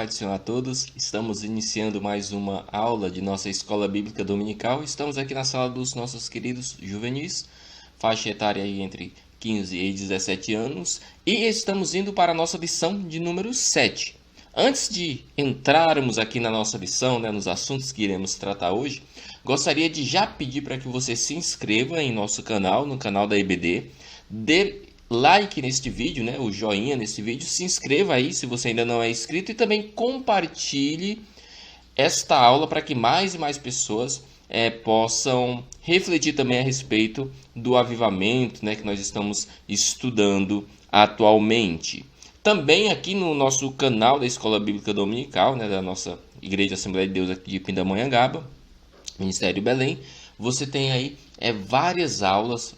Pai do Senhor a todos. Estamos iniciando mais uma aula de nossa Escola Bíblica Dominical. Estamos aqui na sala dos nossos queridos juvenis, faixa etária aí entre 15 e 17 anos, e estamos indo para a nossa lição de número 7. Antes de entrarmos aqui na nossa lição, nos assuntos que iremos tratar hoje, gostaria de já pedir para que você se inscreva em nosso canal, no canal da EBD, dê like neste vídeo, o joinha nesse vídeo, se inscreva aí se você ainda não é inscrito e também compartilhe esta aula para que mais e mais pessoas possam refletir também a respeito do avivamento, que nós estamos estudando atualmente. Também aqui no nosso canal da Escola Bíblica Dominical, da nossa Igreja Assembleia de Deus aqui de Pindamonhangaba, Ministério Belém, você tem aí várias aulas,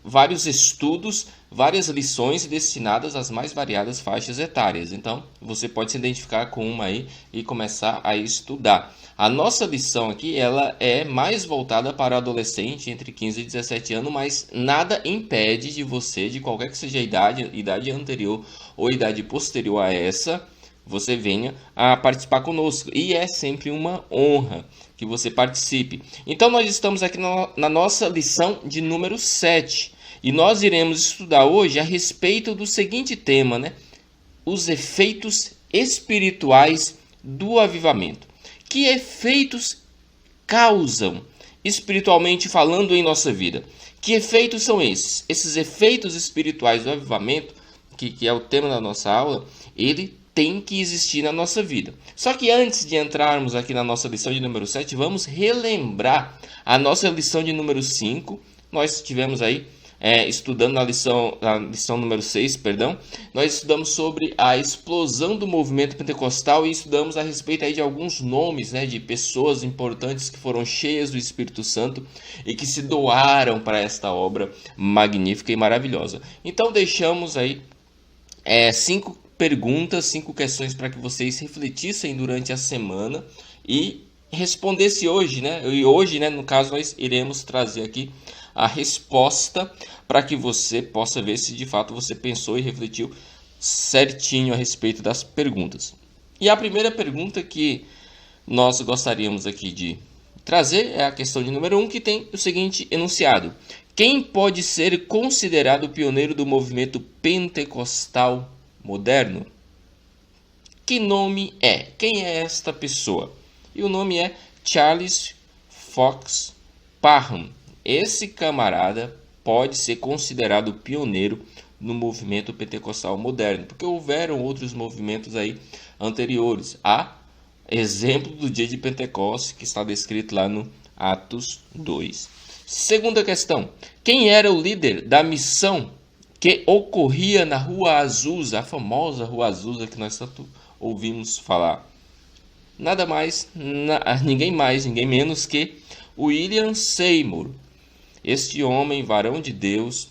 vários estudos, várias lições destinadas às mais variadas faixas etárias. Então, você pode se identificar com uma aí e começar a estudar. A nossa lição aqui, ela é mais voltada para o adolescente entre 15 e 17 anos, mas nada impede de você, de qualquer que seja a idade anterior ou idade posterior a essa, você venha a participar conosco. E é sempre uma honra que você participe. Então, nós estamos aqui na nossa lição de número 7. E nós iremos estudar hoje a respeito do seguinte tema, os efeitos espirituais do avivamento. Que efeitos causam, espiritualmente falando, em nossa vida? Que efeitos são esses? Esses efeitos espirituais do avivamento, que é o tema da nossa aula, ele tem que existir na nossa vida. Só que antes de entrarmos aqui na nossa lição de número 7, vamos relembrar a nossa lição de número 5. Nós estivemos aí estudando na lição número 6, nós estudamos sobre a explosão do movimento pentecostal e estudamos a respeito aí de alguns nomes, de pessoas importantes que foram cheias do Espírito Santo e que se doaram para esta obra magnífica e maravilhosa. Então deixamos aí 5 questões para que vocês refletissem durante a semana e respondessem hoje, E hoje, no caso, nós iremos trazer aqui a resposta para que você possa ver se de fato você pensou e refletiu certinho a respeito das perguntas. E a primeira pergunta que nós gostaríamos aqui de trazer é a questão de número 1, que tem o seguinte enunciado: quem pode ser considerado o pioneiro do movimento pentecostal moderno? Que nome é? Quem é esta pessoa? E o nome é Charles Fox Parham. Esse camarada pode ser considerado pioneiro no movimento pentecostal moderno, porque houveram outros movimentos aí anteriores. Há exemplo do dia de Pentecostes, que está descrito lá no Atos 2. Segunda questão: quem era o líder da missão que ocorria na Rua Azusa, a famosa Rua Azusa que nós tanto ouvimos falar? Nada mais, ninguém menos que William Seymour. Este homem, varão de Deus,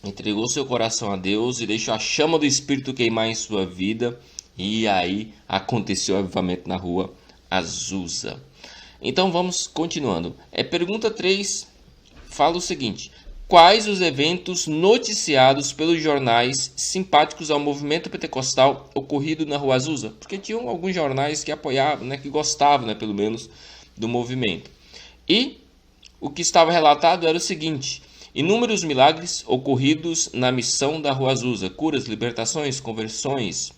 entregou seu coração a Deus e deixou a chama do Espírito queimar em sua vida. E aí aconteceu o avivamento na Rua Azusa. Então vamos continuando. Pergunta 3 fala o seguinte: quais os eventos noticiados pelos jornais simpáticos ao movimento pentecostal ocorrido na Rua Azusa? Porque tinham alguns jornais que apoiavam, que gostavam, pelo menos, do movimento. E o que estava relatado era o seguinte: inúmeros milagres ocorridos na missão da Rua Azusa, curas, libertações, conversões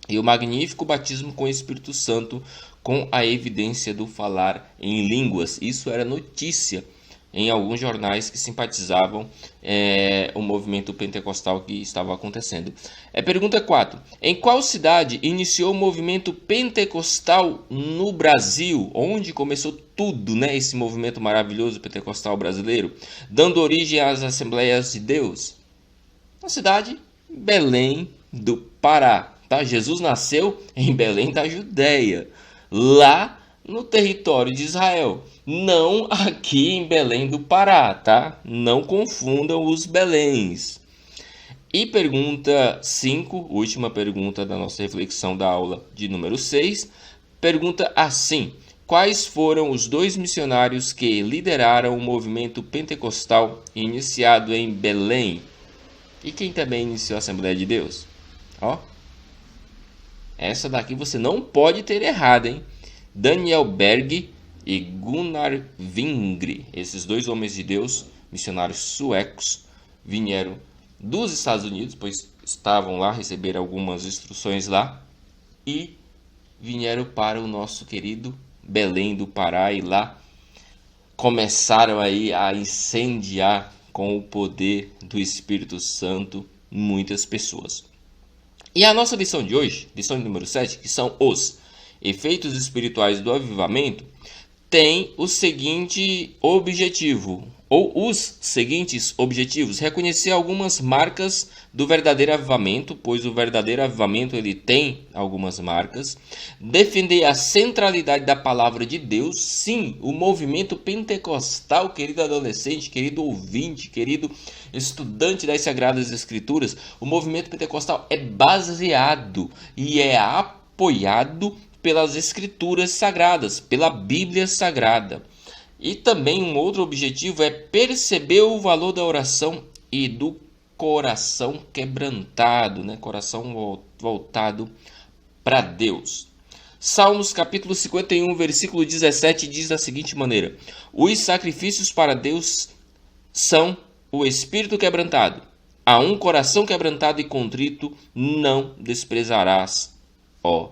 e o magnífico batismo com o Espírito Santo, com a evidência do falar em línguas. Isso era notícia em alguns jornais que simpatizavam o movimento pentecostal que estava acontecendo. Pergunta 4. Em qual cidade iniciou o movimento pentecostal no Brasil? Onde começou tudo, esse movimento maravilhoso pentecostal brasileiro, dando origem às Assembleias de Deus? Na cidade Belém do Pará. Jesus nasceu em Belém da Judéia, lá no território de Israel, não aqui em Belém do Pará, Não confundam os Beléns. E pergunta 5, última pergunta da nossa reflexão da aula de número 6, pergunta assim: quais foram os 2 missionários que lideraram o movimento pentecostal iniciado em Belém? E quem também iniciou a Assembleia de Deus? Essa daqui você não pode ter errado, hein? Daniel Berg e Gunnar Wingre, esses dois homens de Deus, missionários suecos, vieram dos Estados Unidos, pois estavam lá, receberam algumas instruções lá, e vieram para o nosso querido Belém do Pará, e lá começaram aí a incendiar com o poder do Espírito Santo muitas pessoas. E a nossa lição de hoje, lição número 7, que são os efeitos espirituais do avivamento, tem o seguinte objetivo, ou os seguintes objetivos: reconhecer algumas marcas do verdadeiro avivamento, pois o verdadeiro avivamento ele tem algumas marcas; defender a centralidade da palavra de Deus. Sim, o movimento pentecostal, querido adolescente, querido ouvinte, querido estudante das Sagradas Escrituras, o movimento pentecostal é baseado e é apoiado pelas Escrituras Sagradas, pela Bíblia Sagrada. E também um outro objetivo é perceber o valor da oração e do coração quebrantado, né? Coração voltado para Deus. Salmos capítulo 51, versículo 17 diz da seguinte maneira: os sacrifícios para Deus são o espírito quebrantado. A um coração quebrantado e contrito não desprezarás, ó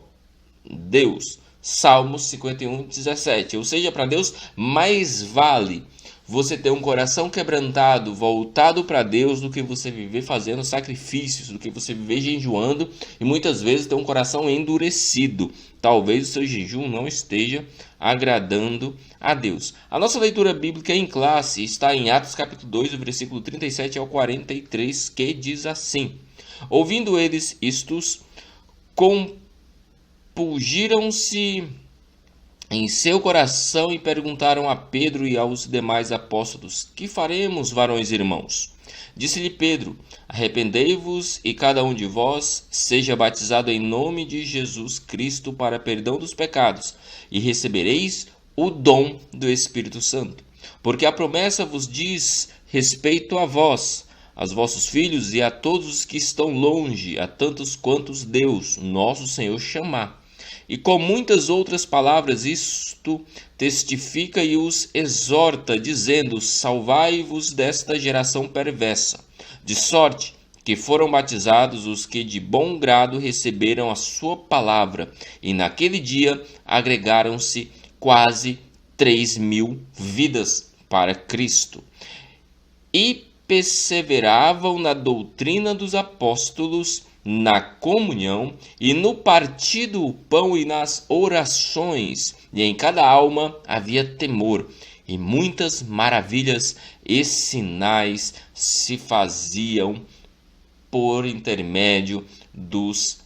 Deus. Salmos 51, 17. Ou seja, para Deus mais vale você ter um coração quebrantado, voltado para Deus, do que você viver fazendo sacrifícios, do que você viver jejuando e muitas vezes ter um coração endurecido. Talvez o seu jejum não esteja agradando a Deus. A nossa leitura bíblica em classe está em Atos capítulo 2, do versículo 37 ao 43, que diz assim: ouvindo eles istos, compungiram-se em seu coração e perguntaram a Pedro e aos demais apóstolos: que faremos, varões irmãos? Disse-lhe Pedro: arrependei-vos e cada um de vós seja batizado em nome de Jesus Cristo para perdão dos pecados, e recebereis o dom do Espírito Santo. Porque a promessa vos diz respeito a vós, aos vossos filhos e a todos os que estão longe, a tantos quantos Deus, nosso Senhor, chamar. E com muitas outras palavras isto testifica e os exorta, dizendo: salvai-vos desta geração perversa. De sorte que foram batizados os que de bom grado receberam a sua palavra, e naquele dia agregaram-se quase 3.000 vidas para Cristo. E perseveravam na doutrina dos apóstolos, na comunhão e no partir do pão e nas orações, e em cada alma havia temor, e muitas maravilhas e sinais se faziam por intermédio dos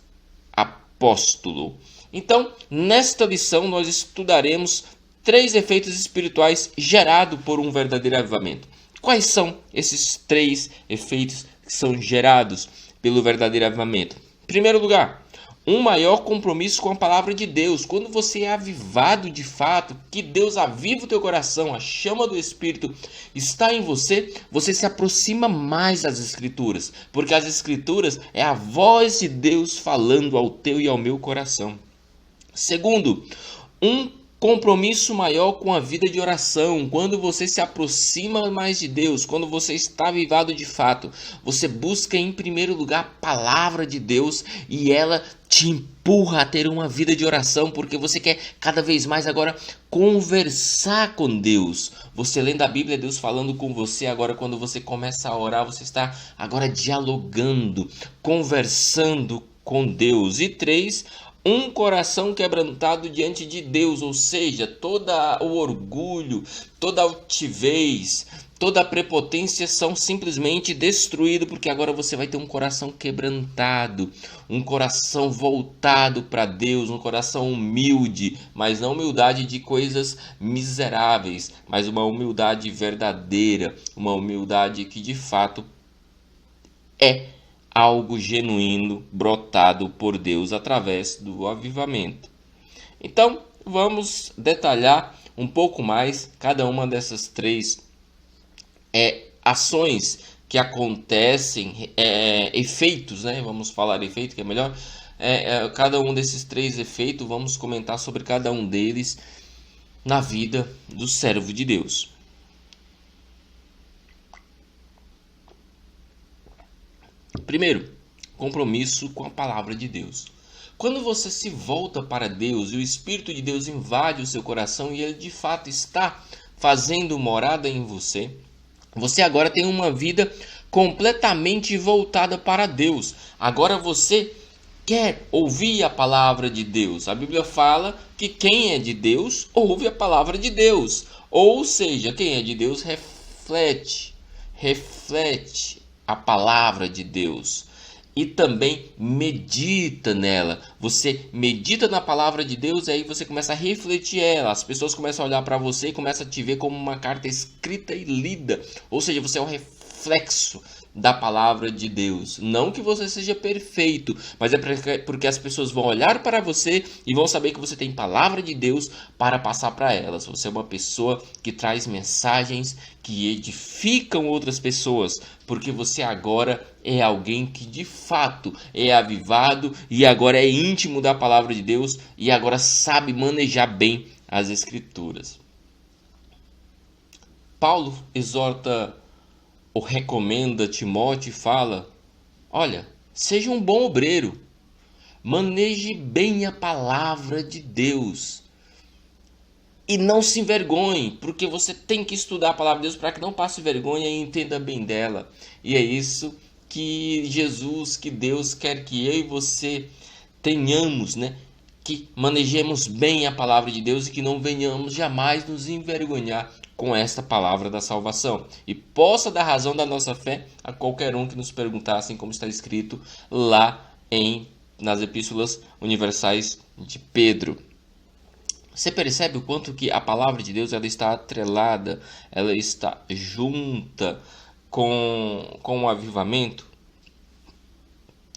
apóstolos. Então, nesta lição nós estudaremos 3 efeitos espirituais gerados por um verdadeiro avivamento. Quais são esses 3 efeitos que são gerados pelo verdadeiro avivamento? Em primeiro lugar, um maior compromisso com a palavra de Deus. Quando você é avivado de fato, que Deus aviva o teu coração, a chama do Espírito está em você, você se aproxima mais das Escrituras, porque as Escrituras é a voz de Deus falando ao teu e ao meu coração. Segundo, um compromisso maior com a vida de oração. Quando você se aproxima mais de Deus, quando você está avivado de fato, você busca em primeiro lugar a palavra de Deus e ela te empurra a ter uma vida de oração, porque você quer cada vez mais agora conversar com Deus. Você lendo a Bíblia, Deus falando com você. Agora quando você começa a orar, você está agora dialogando, conversando com Deus. E 3, um coração quebrantado diante de Deus, ou seja, todo o orgulho, toda a altivez, toda a prepotência são simplesmente destruídos, porque agora você vai ter um coração quebrantado, um coração voltado para Deus, um coração humilde, mas não humildade de coisas miseráveis, mas uma humildade verdadeira, uma humildade que de fato é algo genuíno, brotado por Deus através do avivamento. Então, vamos detalhar um pouco mais cada uma dessas 3 ações que acontecem, efeitos, né? Vamos falar efeito, que é melhor, cada um desses 3 efeitos, vamos comentar sobre cada um deles na vida do servo de Deus. Primeiro, compromisso com a palavra de Deus. Quando você se volta para Deus e o Espírito de Deus invade o seu coração e ele de fato está fazendo morada em você, você agora tem uma vida completamente voltada para Deus. Agora você quer ouvir a palavra de Deus. A Bíblia fala que quem é de Deus ouve a palavra de Deus. Ou seja, quem é de Deus reflete a palavra de Deus. E também medita nela. Você medita na palavra de Deus e aí você começa a refletir ela. As pessoas começam a olhar para você e começam a te ver como uma carta escrita e lida. Ou seja, você é um reflexo da palavra de Deus. Não que você seja perfeito, mas é porque as pessoas vão olhar para você e vão saber que você tem palavra de Deus para passar para elas. Você é uma pessoa que traz mensagens que edificam outras pessoas, porque você agora é alguém que de fato é avivado e agora é íntimo da palavra de Deus e agora sabe manejar bem as Escrituras. Paulo exorta ou recomenda Timóteo e fala: olha, seja um bom obreiro, maneje bem a palavra de Deus e não se envergonhe, porque você tem que estudar a palavra de Deus para que não passe vergonha e entenda bem dela. E é isso que Jesus, que Deus quer que eu e você tenhamos, né? Que manejemos bem a palavra de Deus e que não venhamos jamais nos envergonhar com esta palavra da salvação. E possa dar razão da nossa fé a qualquer um que nos perguntar, assim como está escrito lá nas Epístolas Universais de Pedro. Você percebe o quanto que a palavra de Deus ela está atrelada, ela está junta com o avivamento?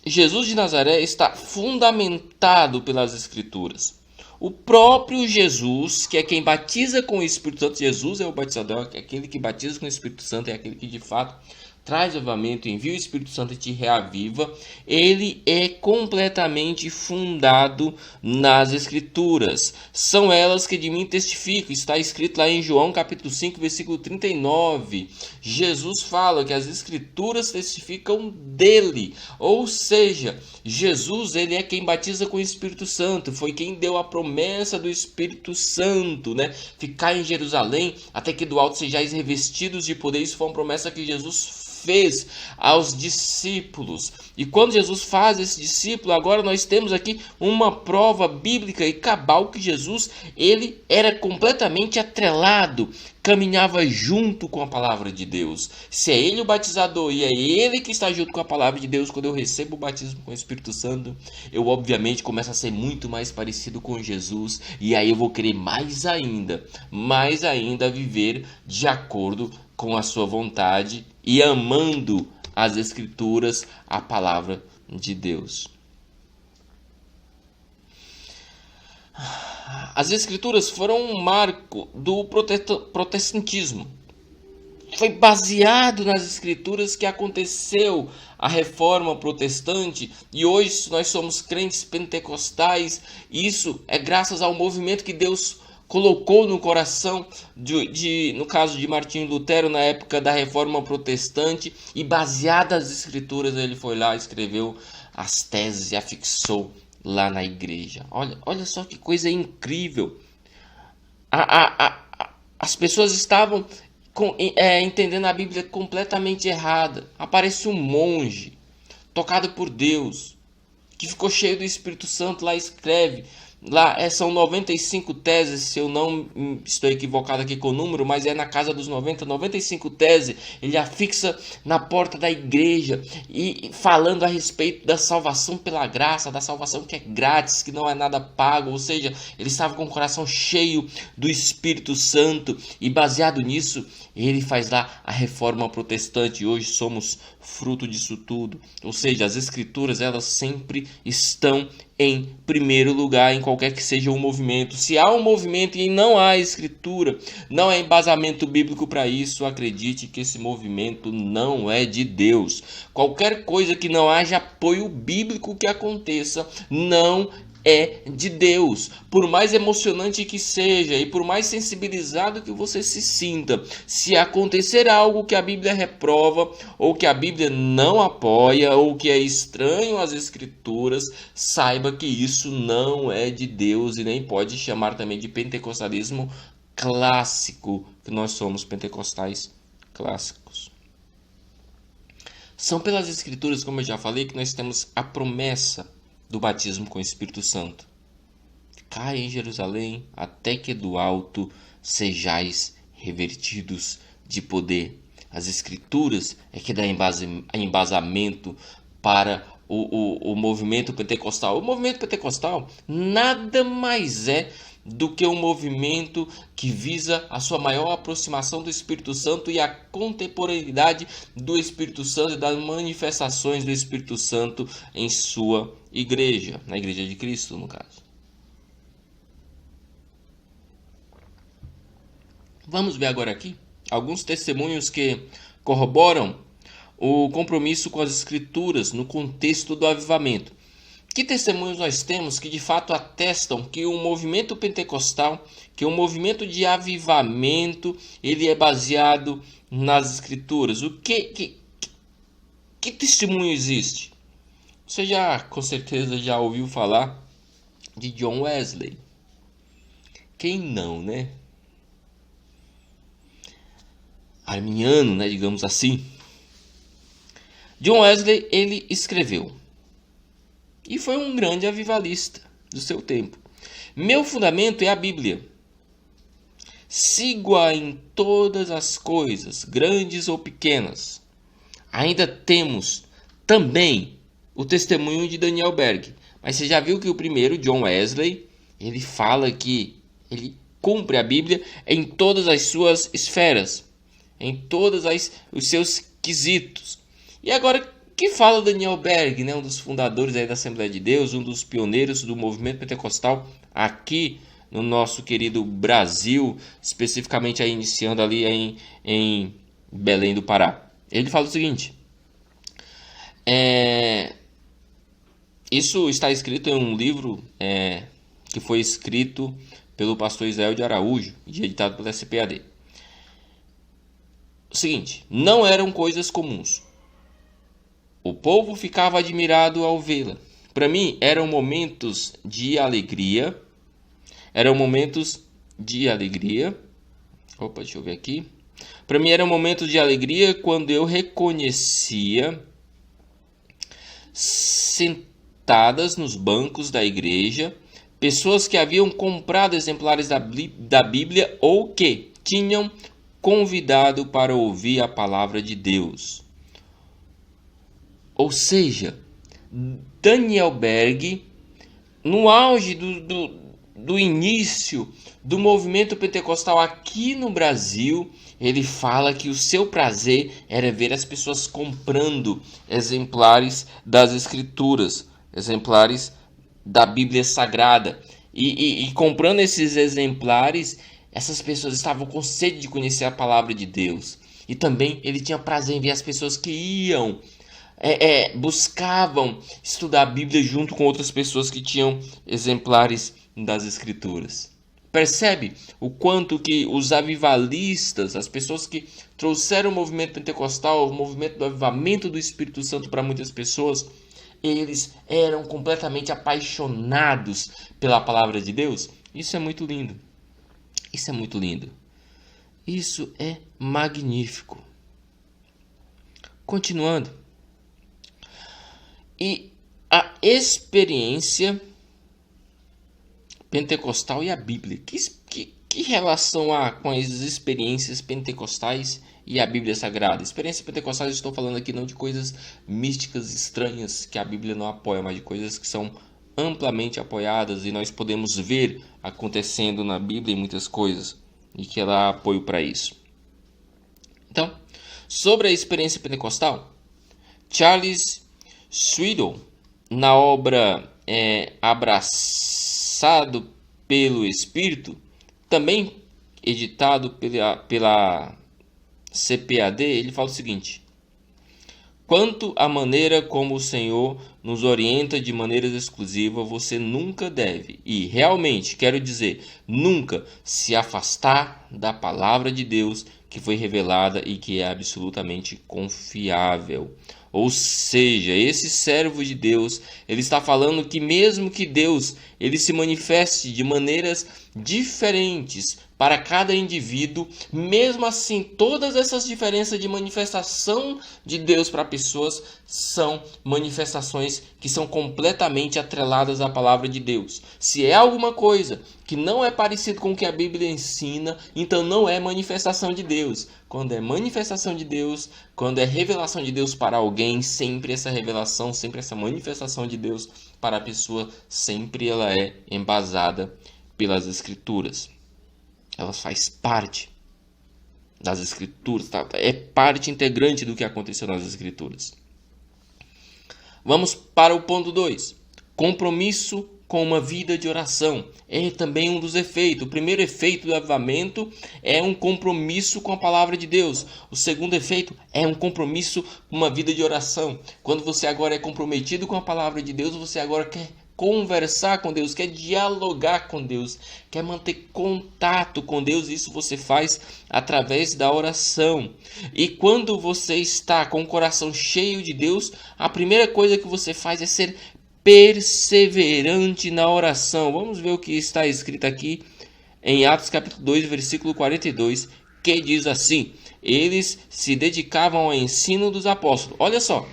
Jesus de Nazaré está fundamentado pelas Escrituras. O próprio Jesus, que é quem batiza com o Espírito Santo, Jesus é o batizador, é aquele que batiza com o Espírito Santo, é aquele que de fato traz avivamento, envia o Espírito Santo e te reaviva. Ele é completamente fundado nas Escrituras. São elas que de mim testificam. Está escrito lá em João capítulo 5, versículo 39. Jesus fala que as Escrituras testificam dele. Ou seja, Jesus ele é quem batiza com o Espírito Santo. Foi quem deu a promessa do Espírito Santo, né? Ficar em Jerusalém até que do alto sejais revestidos de poder. Isso foi uma promessa que Jesus fez aos discípulos. E quando Jesus faz esse discípulo, agora nós temos aqui uma prova bíblica e cabal que Jesus, ele era completamente atrelado, caminhava junto com a palavra de Deus. Se é ele o batizador e é ele que está junto com a palavra de Deus, quando eu recebo o batismo com o Espírito Santo, eu obviamente começo a ser muito mais parecido com Jesus e aí eu vou querer mais ainda viver de acordo com a sua vontade e amando as Escrituras, a palavra de Deus. As Escrituras foram um marco do protestantismo. Foi baseado nas Escrituras que aconteceu a reforma protestante e hoje nós somos crentes pentecostais. E isso é graças ao movimento que Deus colocou no coração, no caso de Martinho Lutero, na época da Reforma Protestante, e baseado nas Escrituras, ele foi lá, escreveu as teses e afixou lá na igreja. Olha só que coisa incrível. As pessoas estavam entendendo a Bíblia completamente errada. Aparece um monge, tocado por Deus, que ficou cheio do Espírito Santo, lá escreve. Lá são 95 teses, se eu não estou equivocado aqui com o número, mas é na casa dos 95 teses. Ele afixa na porta da igreja e falando a respeito da salvação pela graça, da salvação que é grátis, que não é nada pago. Ou seja, ele estava com o coração cheio do Espírito Santo e baseado nisso, ele faz lá a reforma protestante. Hoje somos fruto disso tudo. Ou seja, as Escrituras elas sempre estão em primeiro lugar em qualquer que seja o movimento. Se há um movimento e não há escritura, não há embasamento bíblico para isso, acredite que esse movimento não é de Deus. Qualquer coisa que não haja apoio bíblico que aconteça, não é de Deus. Por mais emocionante que seja e por mais sensibilizado que você se sinta, se acontecer algo que a Bíblia reprova, ou que a Bíblia não apoia, ou que é estranho às Escrituras, saiba que isso não é de Deus e nem pode chamar também de pentecostalismo clássico, que nós somos pentecostais clássicos. São pelas Escrituras, como eu já falei, que nós temos a promessa do batismo com o Espírito Santo. Cai em Jerusalém, até que do alto sejais revertidos de poder. As Escrituras é que dá embasamento para o movimento pentecostal. O movimento pentecostal nada mais é do que um movimento que visa a sua maior aproximação do Espírito Santo e a contemporaneidade do Espírito Santo e das manifestações do Espírito Santo em sua igreja, na Igreja de Cristo, no caso. Vamos ver agora aqui alguns testemunhos que corroboram o compromisso com as Escrituras no contexto do avivamento. Que testemunhos nós temos que de fato atestam que o movimento pentecostal, que o movimento de avivamento, ele é baseado nas Escrituras? Que testemunho existe? Você com certeza já ouviu falar de John Wesley. Quem não, né? Arminiano, né, digamos assim. John Wesley, ele escreveu, e foi um grande avivalista do seu tempo: meu fundamento é a Bíblia. Sigo-a em todas as coisas, grandes ou pequenas. Ainda temos também o testemunho de Daniel Berg. Mas você já viu que o primeiro, John Wesley, ele fala que ele cumpre a Bíblia em todas as suas esferas, em todos os seus quesitos. E agora, que fala Daniel Berg, né, um dos fundadores aí da Assembleia de Deus, um dos pioneiros do movimento pentecostal aqui no nosso querido Brasil, especificamente aí iniciando ali em Belém do Pará. Ele fala o seguinte: isso está escrito em um livro que foi escrito pelo pastor Israel de Araújo e editado pela SPAD. O seguinte: não eram coisas comuns. O povo ficava admirado ao vê-la. Para mim, eram momentos de alegria. Opa, deixa eu ver aqui. Para mim, eram momentos de alegria quando eu reconhecia, sentadas nos bancos da igreja, pessoas que haviam comprado exemplares da Bíblia ou que tinham convidado para ouvir a palavra de Deus. Ou seja, Daniel Berg, no auge do início do movimento pentecostal aqui no Brasil, ele fala que o seu prazer era ver as pessoas comprando exemplares das Escrituras, exemplares da Bíblia Sagrada. E comprando esses exemplares, essas pessoas estavam com sede de conhecer a palavra de Deus. E também ele tinha prazer em ver as pessoas que iam, buscavam estudar a Bíblia junto com outras pessoas que tinham exemplares das Escrituras. Percebe o quanto que os avivalistas, as pessoas que trouxeram o movimento pentecostal, o movimento do avivamento do Espírito Santo para muitas pessoas, eles eram completamente apaixonados pela palavra de Deus? Isso é muito lindo. Isso é muito lindo. Isso é magnífico. Continuando. E a experiência pentecostal e a Bíblia. Que relação há com as experiências pentecostais e a Bíblia Sagrada? Experiências pentecostais, estou falando aqui não de coisas místicas estranhas que a Bíblia não apoia, mas de coisas que são amplamente apoiadas e nós podemos ver acontecendo na Bíblia em muitas coisas e que ela há apoio para isso. Então, sobre a experiência pentecostal, Charles Swindoll, na obra Abraçado pelo Espírito, também editado pela CPAD, ele fala o seguinte: quanto à maneira como o Senhor nos orienta de maneira exclusiva, você nunca deve, e realmente quero dizer, nunca se afastar da palavra de Deus que foi revelada e que é absolutamente confiável. Ou seja, esse servo de Deus, ele está falando que mesmo que Deus ele se manifeste de maneiras diferentes para cada indivíduo, mesmo assim, todas essas diferenças de manifestação de Deus para pessoas são manifestações que são completamente atreladas à palavra de Deus. Se é alguma coisa que não é parecido com o que a Bíblia ensina, então não é manifestação de Deus. Quando é manifestação de Deus, quando é revelação de Deus para alguém, sempre essa revelação, sempre essa manifestação de Deus para a pessoa, sempre ela é embasada pelas Escrituras. Ela faz parte das Escrituras, tá? É parte integrante do que aconteceu nas Escrituras. Vamos para o ponto 2. Compromisso com uma vida de oração. É também um dos efeitos. O primeiro efeito do avivamento é um compromisso com a palavra de Deus. O segundo efeito é um compromisso com uma vida de oração. Quando você agora é comprometido com a palavra de Deus, você agora quer conversar com Deus, quer dialogar com Deus, quer manter contato com Deus. Isso você faz através da oração. E quando você está com o coração cheio de Deus, a primeira coisa que você faz é ser perseverante na oração. Vamos ver o que está escrito aqui em Atos capítulo 2, versículo 42, que diz assim: eles se dedicavam ao ensino dos apóstolos. Olha só,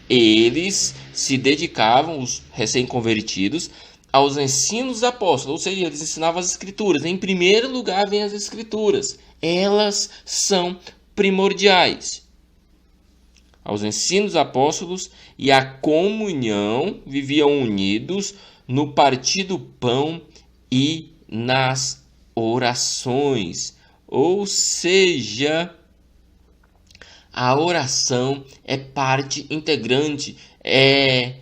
eles se dedicavam, os recém-convertidos, aos ensinos dos apóstolos, ou seja, eles ensinavam as Escrituras. Em primeiro lugar vem as Escrituras, elas são primordiais. Aos ensinos dos apóstolos e à comunhão, viviam unidos no partir do pão e nas orações. Ou seja, a oração é parte integrante, é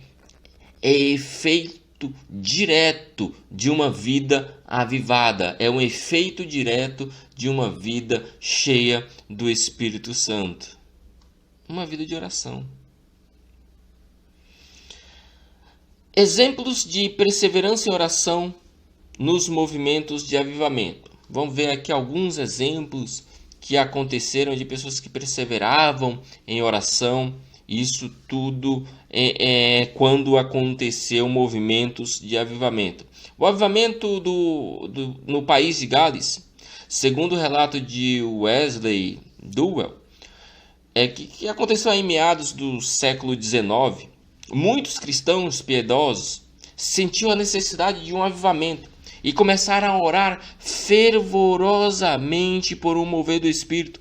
efeito direto de uma vida avivada, é um efeito direto de uma vida cheia do Espírito Santo. Uma vida de oração. Exemplos de perseverança em oração nos movimentos de avivamento. Vamos ver aqui alguns exemplos que aconteceram de pessoas que perseveravam em oração. Isso tudo quando aconteceu movimentos de avivamento. O avivamento no país de Gales, segundo o relato de Wesley Duwell, que aconteceu em meados do século XIX, muitos cristãos piedosos sentiam a necessidade de um avivamento e começaram a orar fervorosamente por um mover do Espírito.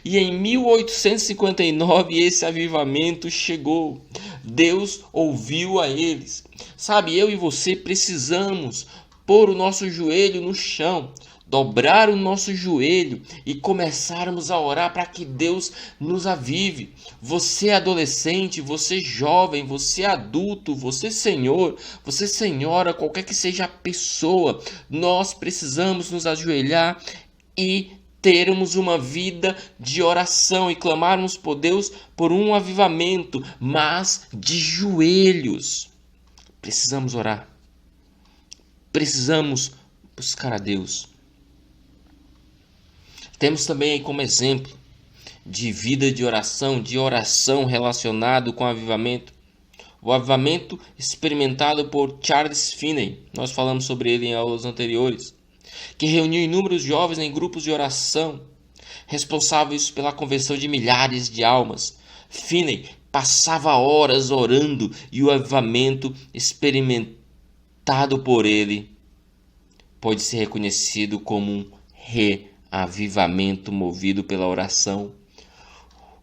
E em 1859 esse avivamento chegou. Deus ouviu a eles. Sabe, eu e você precisamos pôr o nosso joelho no chão, dobrar o nosso joelho e começarmos a orar para que Deus nos avive. Você é adolescente, você jovem, você adulto, você senhor, você senhora, qualquer que seja a pessoa, nós precisamos nos ajoelhar e termos uma vida de oração e clamarmos por Deus por um avivamento, mas de joelhos. Precisamos orar. Precisamos buscar a Deus. Temos também aí como exemplo de vida de oração relacionado com avivamento, o avivamento experimentado por Charles Finney. Nós falamos sobre ele em aulas anteriores, que reuniu inúmeros jovens em grupos de oração, responsáveis pela conversão de milhares de almas. Finney passava horas orando e o avivamento experimentado por ele pode ser reconhecido como um reavivamento movido pela oração.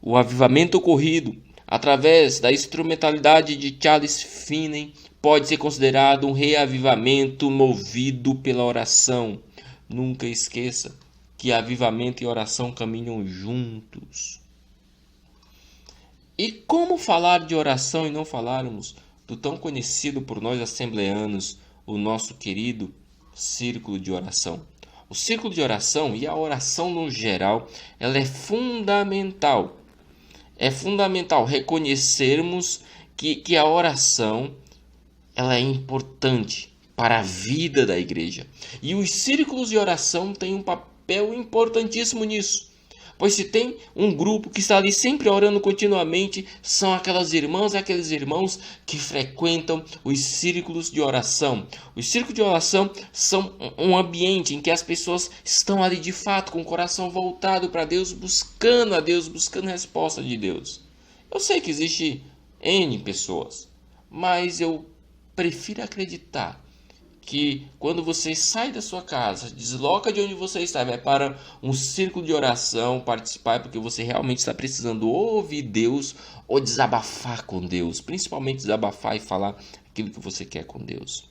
O avivamento ocorrido através da instrumentalidade de Charles Finney pode ser considerado um reavivamento movido pela oração. Nunca esqueça que avivamento e oração caminham juntos. E como falar de oração e não falarmos do tão conhecido por nós assembleanos, o nosso querido círculo de oração. O círculo de oração e a oração no geral, ela é fundamental. É fundamental reconhecermos que a oração ela é importante para a vida da igreja. E os círculos de oração têm um papel importantíssimo nisso. Pois se tem um grupo que está ali sempre orando continuamente, são aquelas irmãs e aqueles irmãos que frequentam os círculos de oração. Os círculos de oração são um ambiente em que as pessoas estão ali de fato com o coração voltado para Deus, buscando a Deus, buscando a resposta de Deus. Eu sei que existe N pessoas, mas eu prefiro acreditar que quando você sai da sua casa, desloca de onde você está, vai para um círculo de oração, participar, porque você realmente está precisando ouvir Deus ou desabafar com Deus, principalmente desabafar e falar aquilo que você quer com Deus.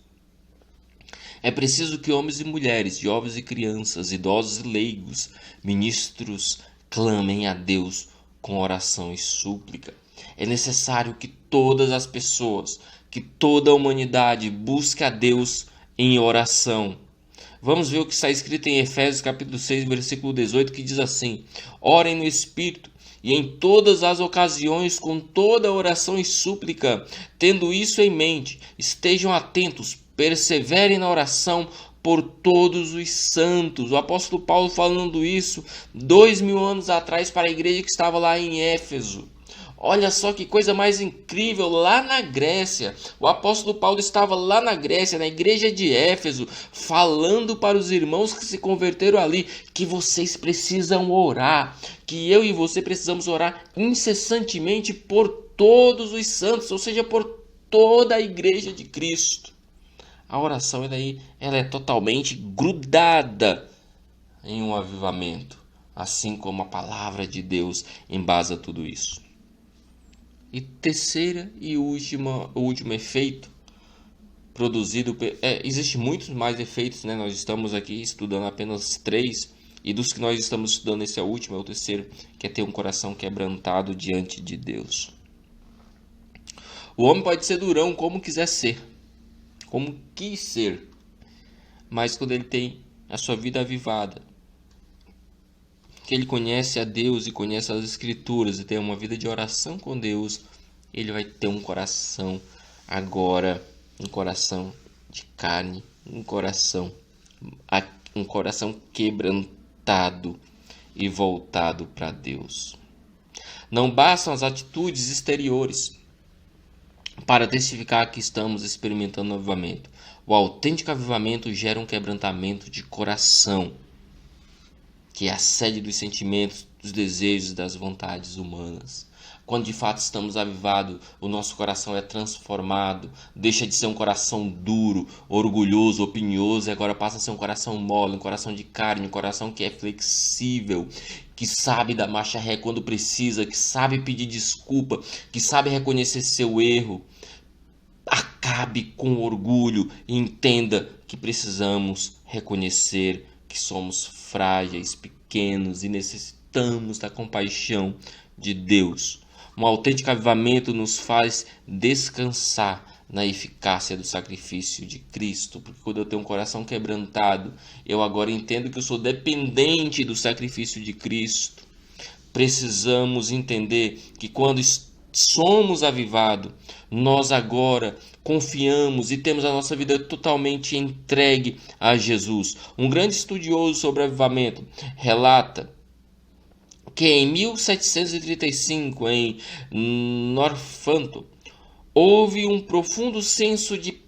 É preciso que homens e mulheres, jovens e crianças, idosos e leigos, ministros, clamem a Deus com oração e súplica. É necessário que todas as pessoas, que toda a humanidade busque a Deus em oração. Vamos ver o que está escrito em Efésios capítulo 6, versículo 18, que diz assim: orem no Espírito e em todas as ocasiões com toda oração e súplica, tendo isso em mente, estejam atentos, perseverem na oração por todos os santos. O apóstolo Paulo falando isso 2000 anos atrás para a igreja que estava lá em Éfeso. Olha só que coisa mais incrível, lá na Grécia, o apóstolo Paulo estava lá na Grécia, na igreja de Éfeso, falando para os irmãos que se converteram ali, que vocês precisam orar, que eu e você precisamos orar incessantemente por todos os santos, ou seja, por toda a igreja de Cristo. A oração ela é totalmente grudada em um avivamento, assim como a palavra de Deus embasa tudo isso. E terceira e o último efeito produzido... Existem muitos mais efeitos, né? Nós estamos aqui estudando apenas 3. E dos que nós estamos estudando, esse é o último, é o terceiro, que é ter um coração quebrantado diante de Deus. O homem pode ser durão como quiser ser, como quis ser. Mas quando ele tem a sua vida avivada, que ele conhece a Deus e conhece as Escrituras e tem uma vida de oração com Deus, ele vai ter um coração agora, um coração de carne, um coração quebrantado e voltado para Deus. Não bastam as atitudes exteriores para testificar que estamos experimentando um avivamento. O autêntico avivamento gera um quebrantamento de coração, que é a sede dos sentimentos, dos desejos, das vontades humanas. Quando de fato estamos avivados, o nosso coração é transformado, deixa de ser um coração duro, orgulhoso, opinioso, e agora passa a ser um coração mole, um coração de carne, um coração que é flexível, que sabe dar marcha ré quando precisa, que sabe pedir desculpa, que sabe reconhecer seu erro. Acabe com o orgulho e entenda que precisamos reconhecer que somos frágeis, pequenos e necessitamos da compaixão de Deus. Um autêntico avivamento nos faz descansar na eficácia do sacrifício de Cristo, porque quando eu tenho um coração quebrantado, eu agora entendo que eu sou dependente do sacrifício de Cristo. Precisamos entender que quando somos avivados, nós agora confiamos e temos a nossa vida totalmente entregue a Jesus. Um grande estudioso sobre avivamento relata que em 1735, em Northampton, houve um profundo senso de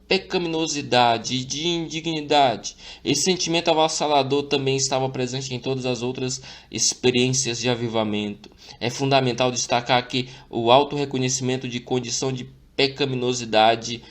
pecaminosidade e de indignidade. Esse sentimento avassalador também estava presente em todas as outras experiências de avivamento. É fundamental destacar que o auto-reconhecimento de condição de pecaminosidade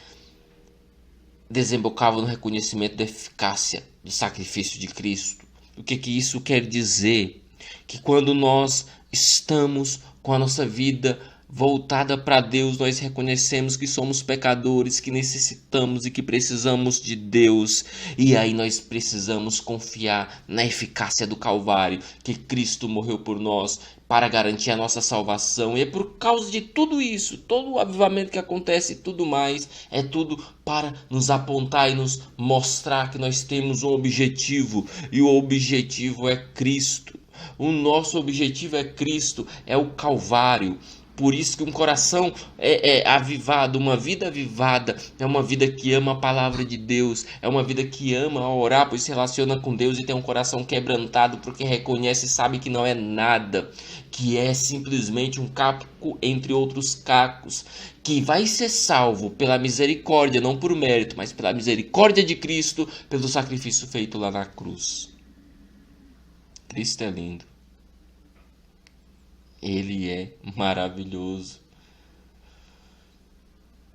desembocava no reconhecimento da eficácia do sacrifício de Cristo. O que isso quer dizer? Que quando nós estamos com a nossa vida voltada para Deus, nós reconhecemos que somos pecadores, que necessitamos e que precisamos de Deus. E aí nós precisamos confiar na eficácia do Calvário, que Cristo morreu por nós para garantir a nossa salvação. E é por causa de tudo isso, todo o avivamento que acontece e tudo mais, é tudo para nos apontar e nos mostrar que nós temos um objetivo, e o objetivo é Cristo. O nosso objetivo é Cristo, é o Calvário. Por isso que um coração avivado, uma vida avivada, é uma vida que ama a palavra de Deus, é uma vida que ama orar, pois se relaciona com Deus e tem um coração quebrantado, porque reconhece e sabe que não é nada, que é simplesmente um caco entre outros cacos, que vai ser salvo pela misericórdia, não por mérito, mas pela misericórdia de Cristo, pelo sacrifício feito lá na cruz. Cristo é lindo. Ele é maravilhoso.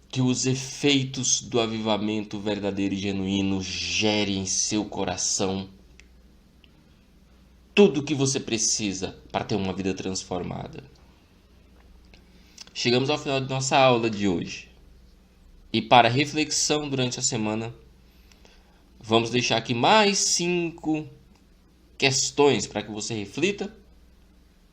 Que os efeitos do avivamento verdadeiro e genuíno gerem em seu coração tudo o que você precisa para ter uma vida transformada. Chegamos ao final de nossa aula de hoje. E para reflexão durante a semana, vamos deixar aqui mais 5 questões para que você reflita.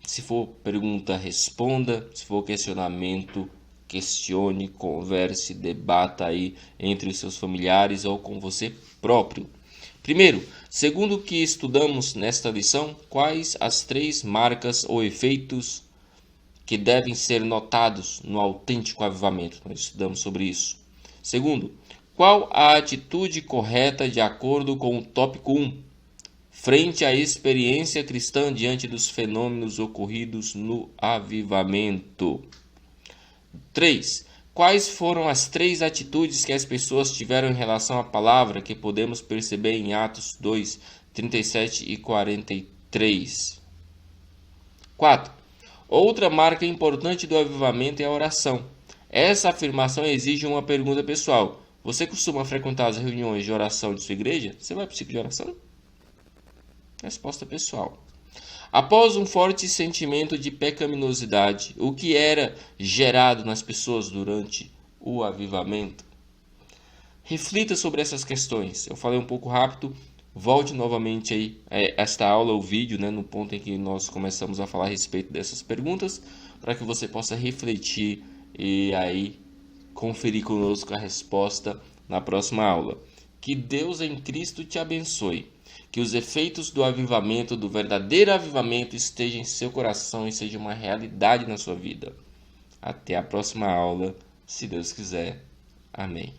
Se for pergunta, responda. Se for questionamento, questione, converse, debata aí entre os seus familiares ou com você próprio. Primeiro, segundo o que estudamos nesta lição, quais as 3 marcas ou efeitos que devem ser notados no autêntico avivamento? Nós estudamos sobre isso. Segundo, qual a atitude correta de acordo com o tópico 1? Frente à experiência cristã diante dos fenômenos ocorridos no avivamento. 3. Quais foram as 3 atitudes que as pessoas tiveram em relação à palavra que podemos perceber em Atos 2, 37 e 43? 4. Outra marca importante do avivamento é a oração. Essa afirmação exige uma pergunta pessoal. Você costuma frequentar as reuniões de oração de sua igreja? Você vai para o ciclo de oração? Resposta pessoal. Após um forte sentimento de pecaminosidade, o que era gerado nas pessoas durante o avivamento? Reflita sobre essas questões. Eu falei um pouco rápido, volte novamente aí esta aula, o vídeo, no ponto em que nós começamos a falar a respeito dessas perguntas, para que você possa refletir e aí conferir conosco a resposta na próxima aula. Que Deus em Cristo te abençoe. Que os efeitos do avivamento, do verdadeiro avivamento, estejam em seu coração e seja uma realidade na sua vida. Até a próxima aula, se Deus quiser. Amém.